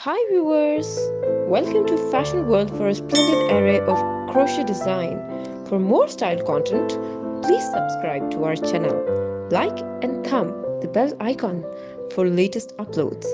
Hi viewers! Welcome to Fashion World for a splendid array of crochet design. For more style content, please subscribe to our channel. Like and thumb the bell icon for latest uploads.